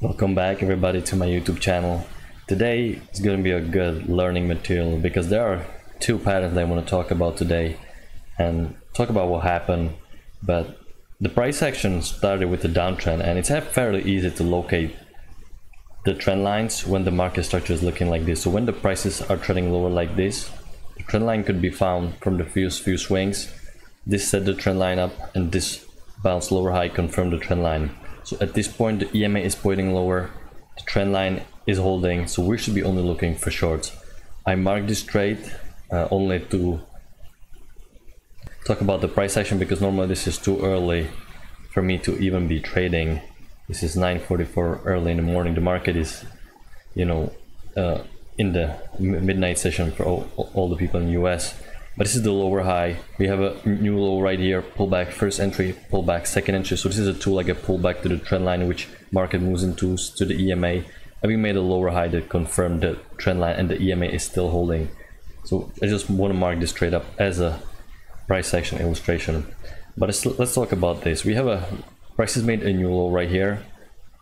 Welcome back everybody to my YouTube channel. Today is going to be a good learning material because there are two patterns I want to talk about today and talk about what happened. But the price action started with the downtrend, and it's fairly easy to locate the trend lines when the market structure is looking like this. So when the prices are trending lower like this, the trend line could be found from the few swings. This set the trend line up, and this bounce lower high confirmed the trend line. So at this point the EMA is pointing lower, the trend line is holding, so we should be only looking for shorts. I marked this trade only to talk about the price action because normally this is too early for me to even be trading. This is 9:44 early in the morning. The market is, in the midnight session for all the people in the US. But this is the lower high. We have a new low right here, pullback, first entry, pullback, second entry. So this is a two-legged pullback to the trend line, which market moves into to the EMA. And we made a lower high that confirmed the trend line, and the EMA is still holding. So I just want to mark this trade up as a price action illustration. But let's talk about this. We have prices made a new low right here.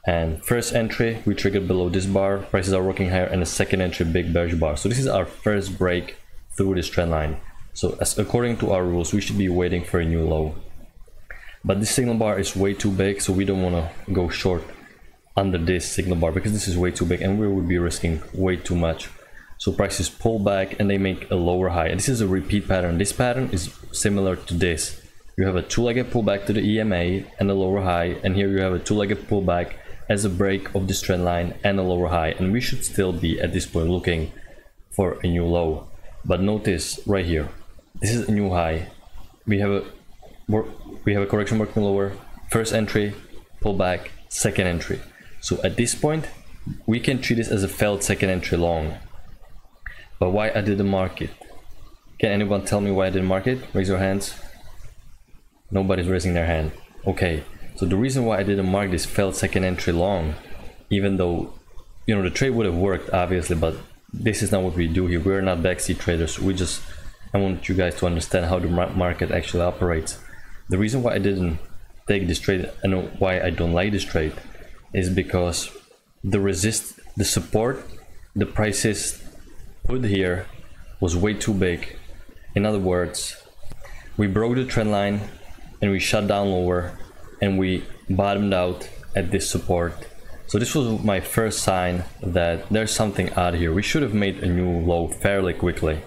And first entry, we triggered below this bar. Prices are working higher, and a second entry, big bearish bar. So this is our first break through this trend line. So according to our rules, we should be waiting for a new low. But this signal bar is way too big, so we don't want to go short under this signal bar because this is way too big and we would be risking way too much. So prices pull back and they make a lower high. And this is a repeat pattern. This pattern is similar to this. You have a two-legged pullback to the EMA and a lower high, and here you have a two-legged pullback as a break of this trend line and a lower high. And we should still be at this point looking for a new low. But notice right here, this is a new high. We have a correction working lower, first entry, pullback, second entry. So at this point, we can treat this as a failed second entry long. But why I didn't mark it? Can anyone tell me why I didn't mark it? Raise your hands. Nobody's raising their hand. Okay, so the reason why I didn't mark this failed second entry long, even though the trade would have worked obviously, but this is not what we do here. We're not backseat traders. I want you guys to understand how the market actually operates. The reason why I didn't take this trade and why I don't like this trade is because the support the prices put here was way too big. In other words, we broke the trend line and we shut down lower and we bottomed out at this support. So this was my first sign that there's something odd here. We should have made a new low fairly quickly.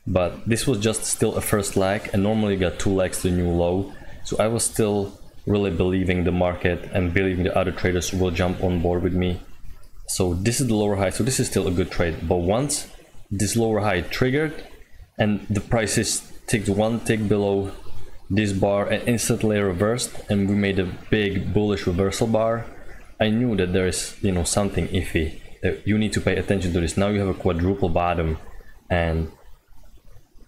But this was just still a first leg, and normally you got two legs to a new low. So I was still really believing the market and believing the other traders will jump on board with me. So this is the lower high, so this is still a good trade. But once this lower high triggered and the prices ticked one tick below this bar and instantly reversed, and we made a big bullish reversal bar, I knew that there is something iffy, that you need to pay attention to this. Now you have a quadruple bottom, and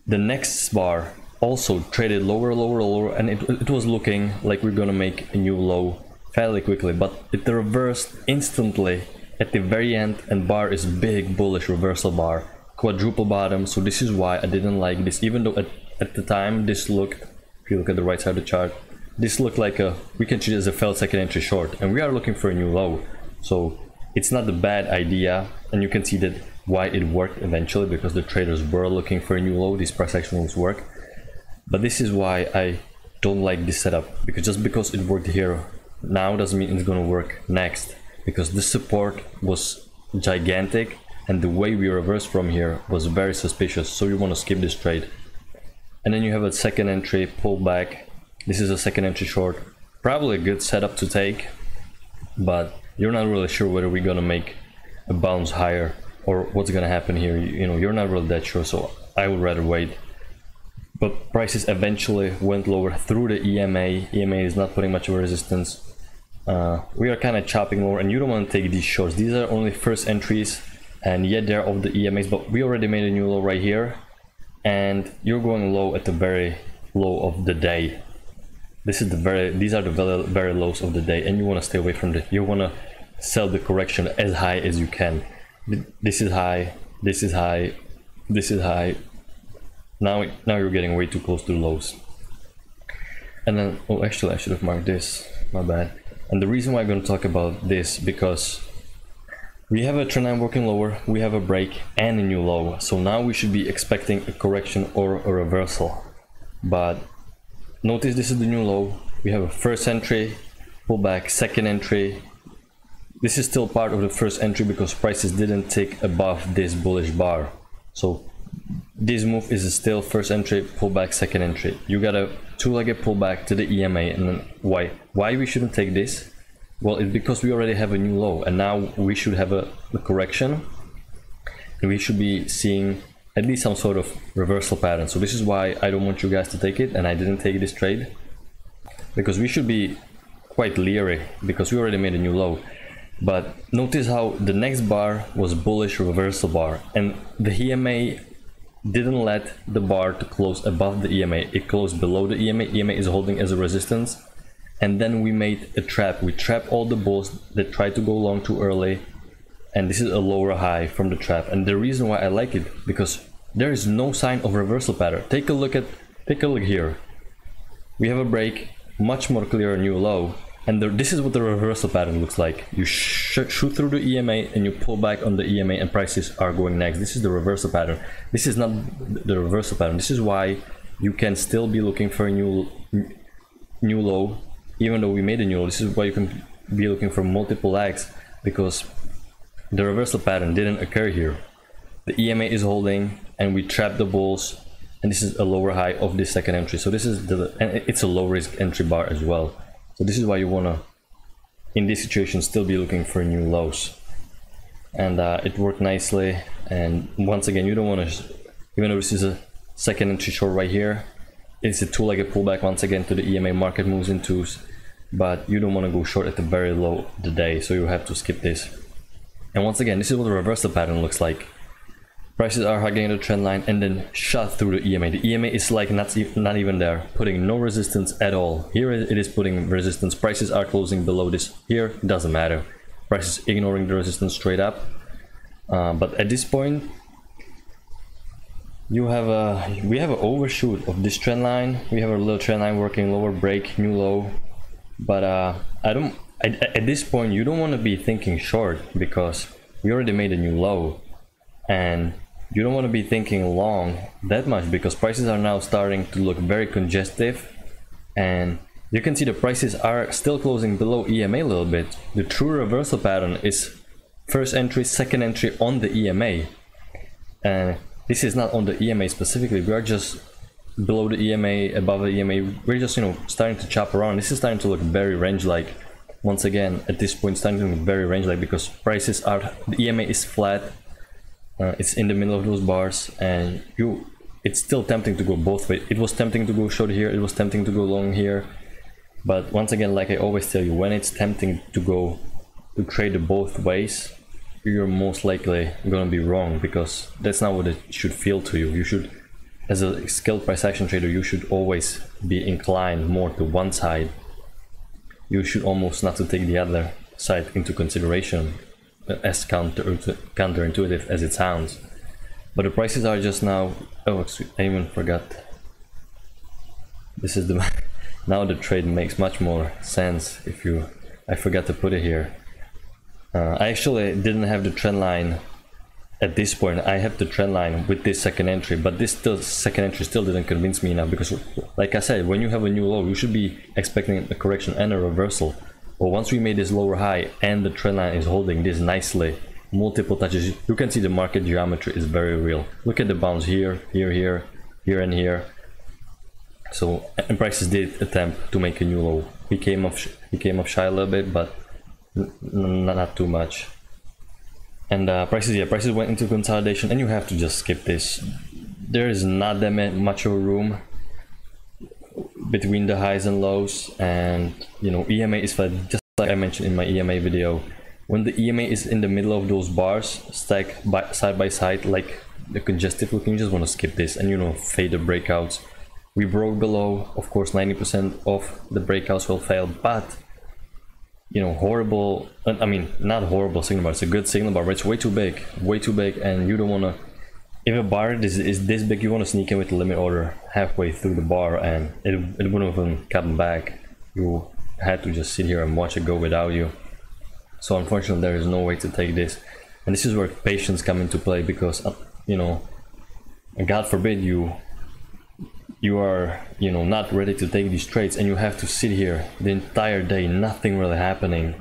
the next bar also traded lower, and it was looking like we're gonna make a new low fairly quickly, but it reversed instantly at the very end, and bar is big bullish reversal bar, quadruple bottom. So this is why I didn't like this, even though at the time this looked, if you look at the right side of the chart, this looked like we can treat it as a failed second entry short, and we are looking for a new low. So it's not a bad idea, and you can see that why it worked eventually, because the traders were looking for a new low. These price action rules work. But this is why I don't like this setup, because just because it worked here now doesn't mean it's going to work next, because the support was gigantic and the way we reversed from here was very suspicious. So you want to skip this trade. And then you have a second entry pullback. This is a second entry short, probably a good setup to take, but you're not really sure whether we're going to make a bounce higher or what's gonna happen here. You're not really that sure, so I would rather wait. But prices eventually went lower through the EMA. EMA is not putting much of a resistance. We are kind of chopping lower, and you don't want to take these shorts. These are only first entries, and yet they're of the EMAs, but we already made a new low right here, and you're going low at the very low of the day. These are the very lows of the day, and you want to stay away from you want to sell the correction as high as you can. This is high, this is high, this is high. Now you're getting way too close to the lows. And then, oh, actually I should have marked this, my bad. And the reason why I'm going to talk about this, because we have a trend line working lower, we have a break and a new low. So now we should be expecting a correction or a reversal. But notice this is the new low. We have a first entry, pullback, second entry. This is still part of the first entry because prices didn't tick above this bullish bar. So this move is still first entry, pullback, second entry. You got a two-legged pullback to the EMA. And then why we shouldn't take this? Well, it's because we already have a new low, and now we should have a correction, and we should be seeing at least some sort of reversal pattern. So this is why I don't want you guys to take it, and I didn't take this trade, because we should be quite leery because we already made a new low. But notice how the next bar was bullish reversal bar, and the EMA didn't let the bar to close above the EMA. It closed below the EMA. EMA is holding as a resistance. And then we made a trap. We trapped all the bulls that tried to go long too early. And this is a lower high from the trap. And the reason why I like it, because there is no sign of reversal pattern. Take a look here. We have a break, much more clear new low. And this is what the reversal pattern looks like. You shoot through the EMA and you pull back on the EMA and prices are going next. This is the reversal pattern. This is not the reversal pattern. This is why you can still be looking for a new low. Even though we made a new low, this is why you can be looking for multiple lags, because the reversal pattern didn't occur here. The EMA is holding and we trapped the bulls, and this is a lower high of this second entry. So this is and it's a low risk entry bar as well. So this is why you wanna, in this situation, still be looking for new lows. And it worked nicely. And once again, you don't wanna, even though this is a second entry short right here, it's a two-legged pullback once again to the EMA. Market moves in twos, but you don't want to go short at the very low of the day, so you have to skip this. And once again, this is what the reversal pattern looks like. Prices are hugging the trend line and then shot through the EMA. The EMA is like not even there, putting no resistance at all. Here it is putting resistance. Prices are closing below this. Here it doesn't matter. Prices ignoring the resistance straight up. But at this point, we have an overshoot of this trend line. We have a little trend line working lower, break, new low. But at this point, you don't want to be thinking short, because we already made a new low, and you don't want to be thinking long that much, because prices are now starting to look very congestive, and you can see the prices are still closing below EMA a little bit. The true reversal pattern is first entry, second entry on the EMA, and this is not on the EMA specifically. We are just below the EMA, above the EMA. We're just, starting to chop around. This is starting to look very range-like. Once again, at this point, starting to look very range-like, because prices are, the EMA is flat. It's in the middle of those bars, and it's still tempting to go both ways. It was tempting to go short here. It was tempting to go long here. But once again, like I always tell you, when it's tempting to trade both ways, you're most likely gonna be wrong, because that's not what it should feel to you. You should, as a skilled price action trader, you should always be inclined more to one side. You should almost not to take the other side into consideration, as counterintuitive as it sounds. But the prices are just now, oh excuse, I even forgot. This is now the trade makes much more sense I forgot to put it here. I actually didn't have the trend line at this point. I have the trend line with this second entry, but this second entry still didn't convince me enough, because like I said, when you have a new low, you should be expecting a correction and a reversal. But once we made this lower high and the trend line is holding this nicely, multiple touches, you can see the market geometry is very real. Look at the bounce here, here, and here. So, and prices did attempt to make a new low. He came off shy a little bit, but not too much. And prices went into consolidation, and you have to just skip this. There is not that much of a room between the highs and lows, and EMA is flat, just like I mentioned in my EMA video. When the EMA is in the middle of those bars, stacked side by side like the congestive looking, you just want to skip this and fade the breakouts. We broke below, of course 90% of the breakouts will fail, but horrible, I mean not horrible signal bar, it's a good signal bar, but it's way too big, and you don't want to, if a bar is this big, you want to sneak in with the limit order halfway through the bar, and it wouldn't even come back. You had to just sit here and watch it go without you. So unfortunately there is no way to take this, and this is where patience come into play, because you know, God forbid you are, you know, not ready to take these trades and you have to sit here the entire day, nothing really happening.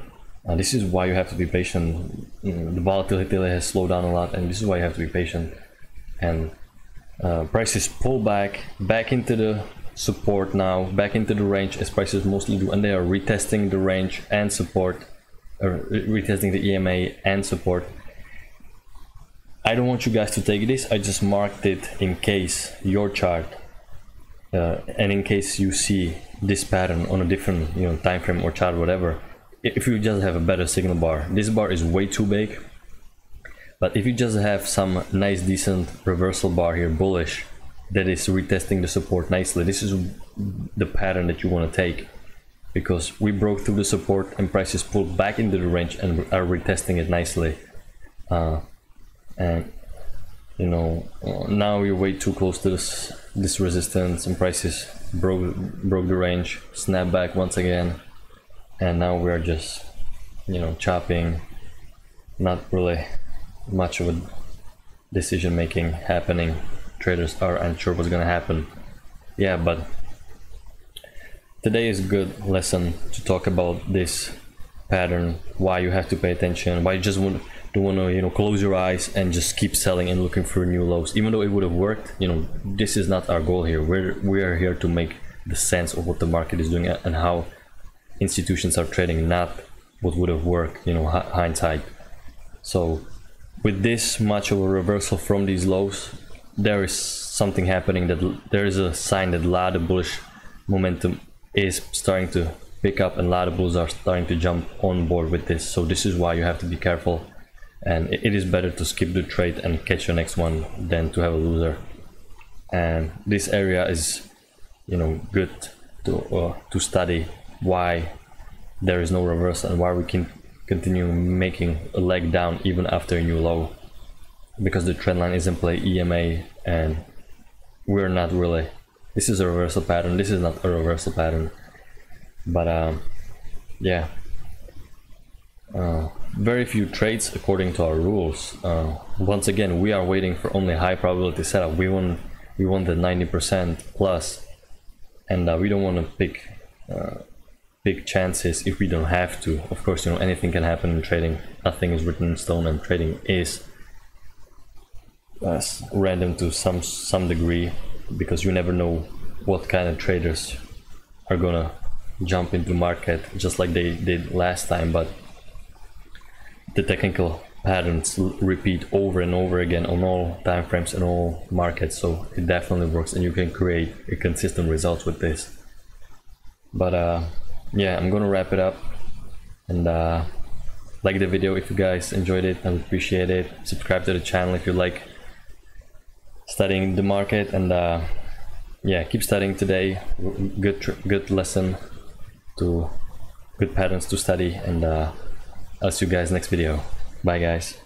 This is why you have to be patient. You know, the volatility has slowed down a lot, and this is why you have to be patient. And prices pull back into the support now, back into the range, as prices mostly do, and they are retesting the range and support, or retesting the EMA and support. I don't want you guys to take this. I just marked it in case your chart and in case you see this pattern on a different, you know, time frame or chart, whatever. If you just have a better signal bar, this bar is way too big. But if you just have some nice decent reversal bar here, bullish, that is retesting the support nicely, this is the pattern that you want to take, because we broke through the support and prices pulled back into the range and are retesting it nicely. And you know, now you're way too close to this resistance, and prices broke the range, snap back once again, and now we are just, you know, chopping. Not really much of a decision making happening. Traders are unsure what's gonna happen. Yeah, but today is a good lesson to talk about this pattern, why you have to pay attention, why you just don't want to, you know, close your eyes and just keep selling and looking for new lows. Even though it would have worked, you know, this is not our goal here. We are here to make the sense of what the market is doing and how institutions are trading, not what would have worked, you know, hindsight. So with this much of a reversal from these lows, there is something happening, that there is a sign that a lot of bullish momentum is starting to pick up, and a lot of bulls are starting to jump on board with this. So this is why you have to be careful, and it is better to skip the trade and catch your next one than to have a loser. And this area is, you know, good to study why there is no reversal and why we can continue making a leg down even after a new low, because the trend line is in play, EMA, and we're not really, this is a reversal pattern, this is not a reversal pattern. But yeah, very few trades according to our rules. Once again, we are waiting for only high probability setup. We want the 90% plus, and we don't want to pick big chances if we don't have to. Of course, you know, anything can happen in trading. Nothing is written in stone, and trading is random to some degree, because you never know what kind of traders are gonna jump into market just like they did last time. But the technical patterns repeat over and over again on all time frames and all markets, so it definitely works, and you can create a consistent results with this. But yeah, I'm gonna wrap it up, and like the video if you guys enjoyed it. I would appreciate it. Subscribe to the channel if you like studying the market, and yeah, keep studying today. Good lesson, to good patterns to study, and I'll see you guys next video. Bye guys.